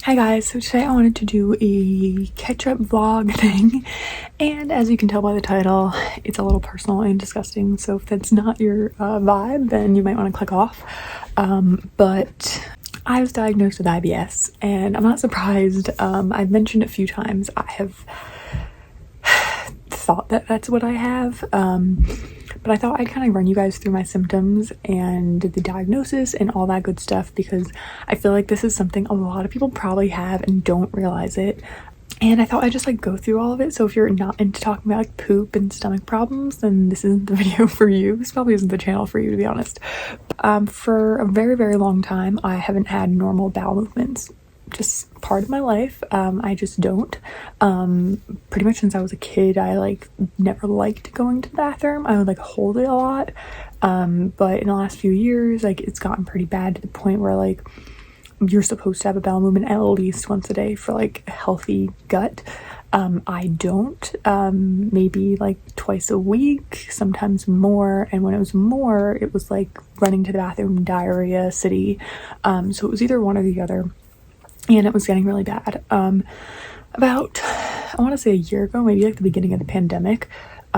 Hi guys, so today I wanted to do a catch-up vlog thing, and as you can tell by the title, it's a little personal and disgusting, so if that's not your vibe, then you might want to click off. But I was diagnosed with IBS, and I'm not surprised. I've mentioned a few times I have thought that that's what I have, but I thought I'd kind of run you guys through my symptoms and the diagnosis and all that good stuff, because I feel like this is something a lot of people probably have and don't realize it. And I thought I'd just like go through all of it. So if you're not into talking about like poop and stomach problems, then this isn't the video for you. This probably isn't the channel for you, to be honest. For a very, very long time, I haven't had normal bowel movements. Just part of my life. I just don't. Pretty much since I was a kid, I like never liked going to the bathroom. I would like hold it a lot. But in the last few years, like it's gotten pretty bad to the point where like you're supposed to have a bowel movement at least once a day for like a healthy gut. I don't. Maybe like twice a week, sometimes more. And when it was more, it was like running to the bathroom, diarrhea city. So it was either one or the other. And it was getting really bad. About, I want to say a year ago, maybe like the beginning of the pandemic,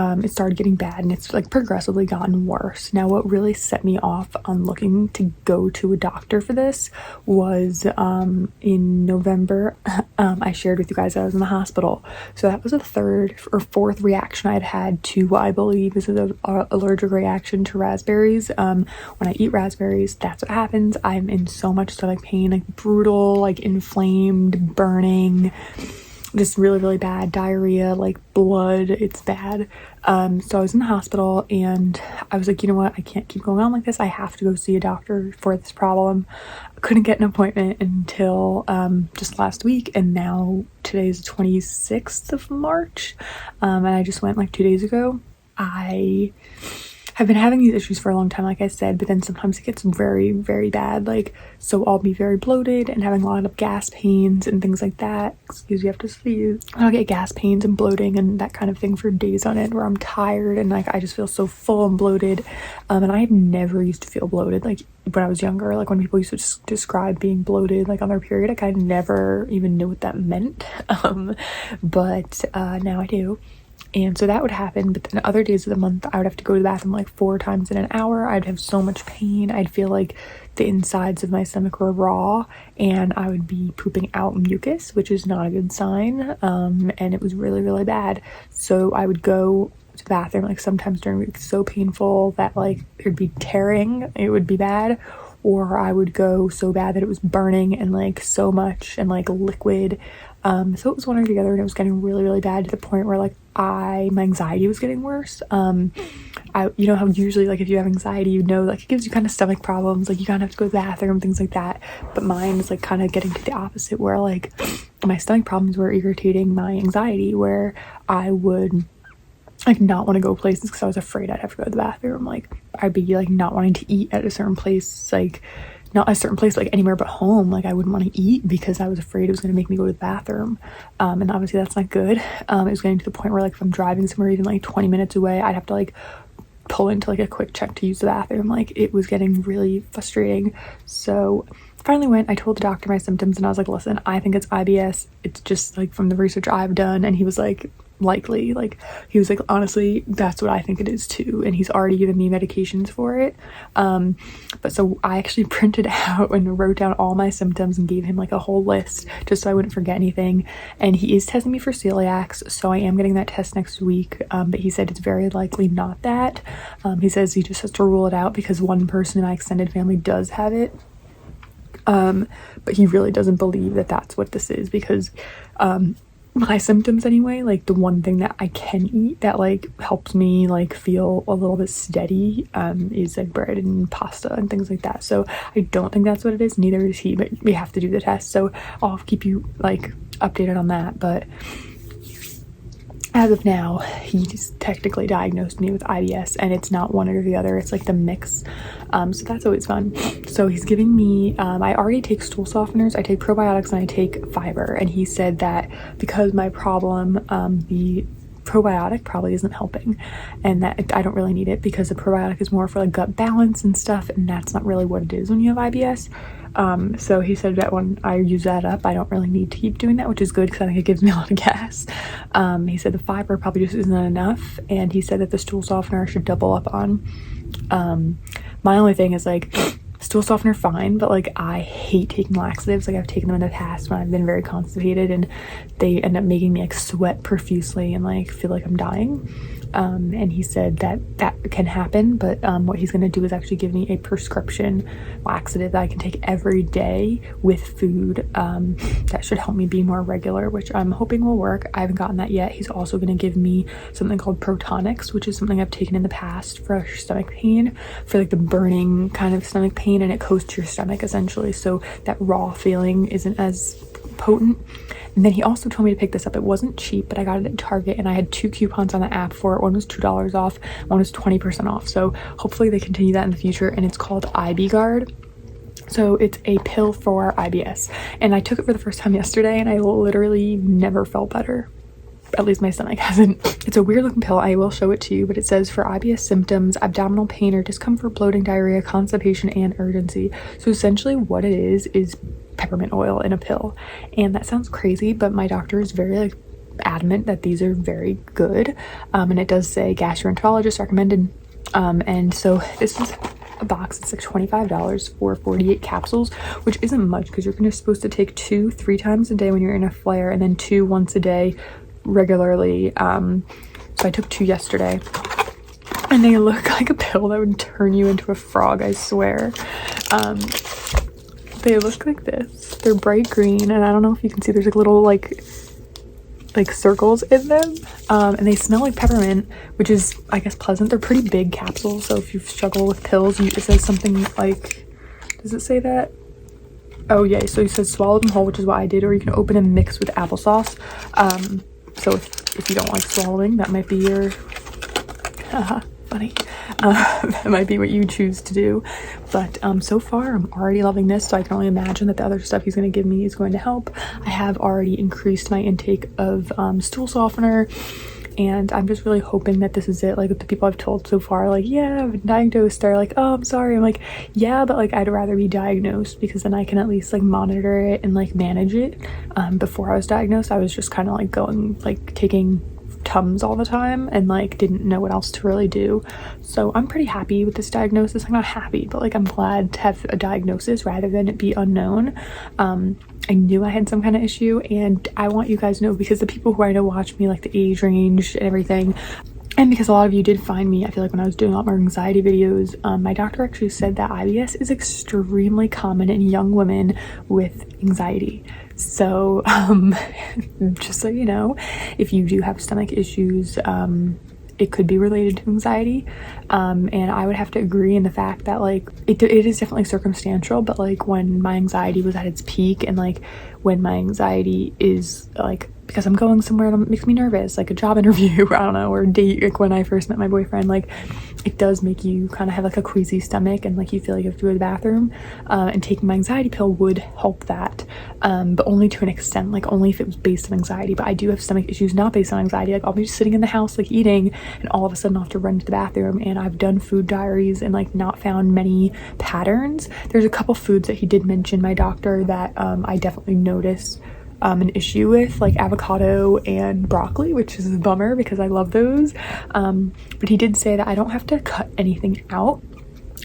it started getting bad, and it's like progressively gotten worse. Now, what really set me off on looking to go to a doctor for this was in November, I shared with you guys that I was in the hospital. So that was a third or fourth reaction I'd had to what I believe is an allergic reaction to raspberries. When I eat raspberries, that's what happens. I'm in so much stomach pain, like brutal, like inflamed, burning, just really, really bad diarrhea, like blood. It's bad. So I was in the hospital, and I was like, you know what, I can't keep going on like this. I have to go see a doctor for this problem. I couldn't get an appointment until just last week, and now today's the 26th of March, and I just went like 2 days ago. I've been having these issues for a long time, like I said, but then sometimes it gets very, very bad. Like, so I'll be very bloated and having a lot of gas pains and things like that. Excuse me, I have to sneeze. I'll get gas pains and bloating and that kind of thing for days on end, where I'm tired and like I just feel so full and bloated. And I had never used to feel bloated like when I was younger. Like when people used to describe being bloated like on their period, like I never even knew what that meant. But now I do. And so that would happen, but then other days of the month I would have to go to the bathroom like 4 times in an hour. I'd have so much pain. I'd feel like the insides of my stomach were raw, and I would be pooping out mucus, which is not a good sign. And it was really, really bad. So I would go to the bathroom like sometimes during the week, so painful that like it would be tearing, it would be bad. Or I would go so bad that it was burning and like so much and like liquid. So it was one or the other, and it was getting really, really bad to the point where like my anxiety was getting worse. You know how usually like if you have anxiety, you know, like it gives you kind of stomach problems, like you kind of have to go to the bathroom, things like that. But mine was like kind of getting to the opposite, where like my stomach problems were irritating my anxiety, where I would like not want to go places because I was afraid I'd have to go to the bathroom. Like I'd be like not wanting to eat at a certain place, like not a certain place, like anywhere but home. Like I wouldn't want to eat because I was afraid it was going to make me go to the bathroom. And obviously that's not good. It was getting to the point where like if I'm driving somewhere even like 20 minutes away, I'd have to like pull into like a quick check to use the bathroom. Like it was getting really frustrating. So finally went, I told the doctor my symptoms, and I was like, listen, I think it's IBS. It's just like from the research I've done. And he was like, likely, like he was like, honestly, that's what I think it is too. And he's already given me medications for it. But so I actually printed out and wrote down all my symptoms and gave him like a whole list just so I wouldn't forget anything. And he is testing me for celiacs, so I am getting that test next week. But he said it's very likely not that. He says he just has to rule it out because one person in my extended family does have it. But he really doesn't believe that that's what this is, because my symptoms anyway, like the one thing that I can eat that like helps me like feel a little bit steady is like bread and pasta and things like that. So I don't think that's what it is, neither is he, but we have to do the test, so I'll keep you like updated on that. But as of now, he just technically diagnosed me with IBS, and it's not one or the other, it's like the mix. So that's always fun. So he's giving me, I already take stool softeners, I take probiotics, and I take fiber. And he said that because my problem, the probiotic probably isn't helping, and that I don't really need it because the probiotic is more for like gut balance and stuff, and that's not really what it is when you have IBS. So he said that when I use that up, I don't really need to keep doing that, which is good because I think it gives me a lot of gas. He said the fiber probably just isn't enough, and he said that the stool softener I should double up on. My only thing is like, stool softener fine, but like I hate taking laxatives. Like I've taken them in the past when I've been very constipated, and they end up making me like sweat profusely and like feel like I'm dying. And he said that can happen, but what he's going to do is actually give me a prescription laxative that I can take every day with food. That should help me be more regular, which I'm hoping will work. I haven't gotten that yet. He's also going to give me something called Protonics, which is something I've taken in the past for stomach pain, for like the burning kind of stomach pain, and it coats your stomach essentially, so that raw feeling isn't as potent. And then he also told me to pick this up. It wasn't cheap, but I got it at Target, and I had 2 coupons on the app for it. One was $2 off, one was 20% off. So hopefully they continue that in the future, and it's called IB Guard. So it's a pill for IBS, and I took it for the first time yesterday, and I literally never felt better. At least my stomach hasn't. It's a weird looking pill. I will show it to you, but it says for IBS symptoms, abdominal pain or discomfort, bloating, diarrhea, constipation, and urgency. So essentially what it is peppermint oil in a pill. And that sounds crazy, but my doctor is very like adamant that these are very good. And it does say gastroenterologist recommended. And so this is a box. It's like $25 for 48 capsules, which isn't much because you're supposed to take 2 3 times a day when you're in a flare, and then 2 once a day regularly. So I took 2 yesterday, and they look like a pill that would turn you into a frog, I swear. They look like this. They're bright green, and I don't know if you can see, there's like little like circles in them, and they smell like peppermint, which is, I guess, pleasant. They're pretty big capsules, so if you struggle with pills, it says something like, does it say that? Oh yeah, so he says swallow them whole, which is what I did, or you can open and mix with applesauce. So if you don't like swallowing, that might be your funny. That might be what you choose to do. But so far I'm already loving this, so I can only imagine that the other stuff he's going to give me is going to help. I have already increased my intake of stool softener, and I'm just really hoping that this is it. Like, with the people I've told so far, like, yeah, I've been diagnosed, they're like, oh, I'm sorry. I'm like, yeah, but like I'd rather be diagnosed because then I can at least like monitor it and like manage it. Before I was diagnosed, I was just kind of like going, like taking Tums all the time and like didn't know what else to really do. So I'm pretty happy with this diagnosis. I'm not happy, but like I'm glad to have a diagnosis rather than it be unknown. I knew I had some kind of issue, and I want you guys to know, because the people who I know watch me, like the age range and everything, and because a lot of you did find me, I feel like when I was doing a lot more anxiety videos, my doctor actually said that IBS is extremely common in young women with anxiety. So just so you know, if you do have stomach issues, it could be related to anxiety. And I would have to agree in the fact that like it is definitely circumstantial, but like when my anxiety was at its peak, and like when my anxiety is like, because I'm going somewhere that makes me nervous, like a job interview, I don't know, or a date, like when I first met my boyfriend, like it does make you kind of have like a queasy stomach, and like you feel like you have to go to the bathroom, and taking my anxiety pill would help that, but only to an extent, like only if it was based on anxiety. But I do have stomach issues not based on anxiety. Like I'll be just sitting in the house like eating, and all of a sudden I'll have to run to the bathroom, and I've done food diaries and like not found many patterns. There's a couple foods that he did mention, my doctor, that I definitely noticed an issue with, like avocado and broccoli, which is a bummer because I love those. But he did say that I don't have to cut anything out,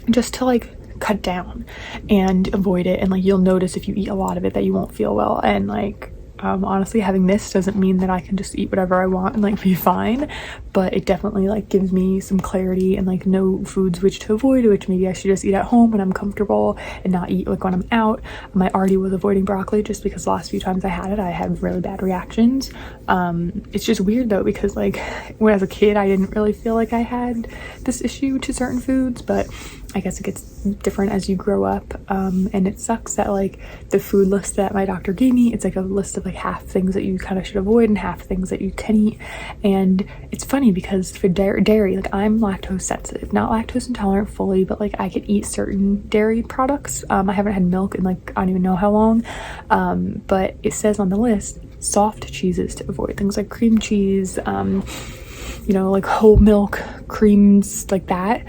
just to like cut down and avoid it, and like you'll notice if you eat a lot of it that you won't feel well. And like honestly, having this doesn't mean that I can just eat whatever I want and like be fine, but it definitely like gives me some clarity and like know foods which to avoid, which maybe I should just eat at home when I'm comfortable and not eat like when I'm out. I already was avoiding broccoli just because the last few times I had it, I had really bad reactions. It's just weird though, because like when I was a kid, I didn't really feel like I had this issue to certain foods, but I guess it gets different as you grow up. And it sucks that like the food list that my doctor gave me, it's like a list of like half things that you kind of should avoid and half things that you can eat. And it's funny because for dairy, like I'm lactose sensitive, not lactose intolerant fully, but like I can eat certain dairy products. I haven't had milk in like I don't even know how long, but it says on the list soft cheeses to avoid, things like cream cheese, you know, like whole milk creams like that,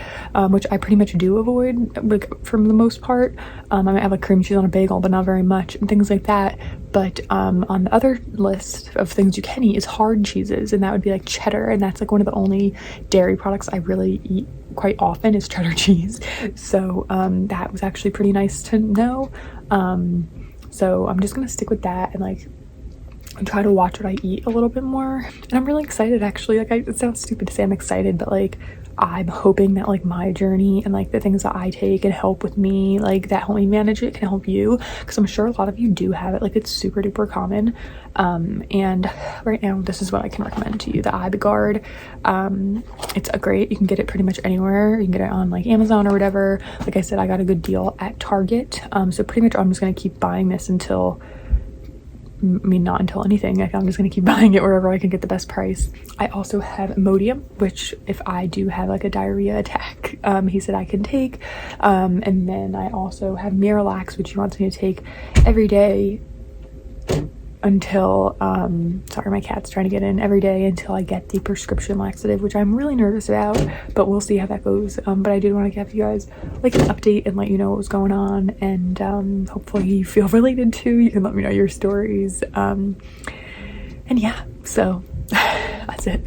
which I pretty much do avoid, like for the most part. I might have like cream cheese on a bagel, but not very much, and things like that. But on the other list of things you can eat is hard cheeses, and that would be like cheddar, and that's like one of the only dairy products I really eat quite often is cheddar cheese. So that was actually pretty nice to know. So I'm just gonna stick with that and like try to watch what I eat a little bit more. And I'm really excited, actually. Like, it sounds stupid to say I'm excited, but like I'm hoping that like my journey and like the things that I take and help with me, like that help me manage it, can help you, because I'm sure a lot of you do have it. Like, it's super duper common. And right now this is what I can recommend to you, the IBS. It's a great, you can get it pretty much anywhere. You can get it on like Amazon or whatever. Like I said, I got a good deal at Target. So pretty much I'm just gonna keep buying this until, I mean, not until anything. Like, I'm just gonna keep buying it wherever I can get the best price. I also have Imodium, which if I do have like a diarrhea attack, he said I can take. And then I also have Miralax, which he wants me to take every day until sorry, my cat's trying to get in, every day until I get the prescription laxative, which I'm really nervous about, but we'll see how that goes. But I did want to give you guys like an update and let you know what was going on, and hopefully you feel related to. You can let me know your stories, and yeah, so that's it.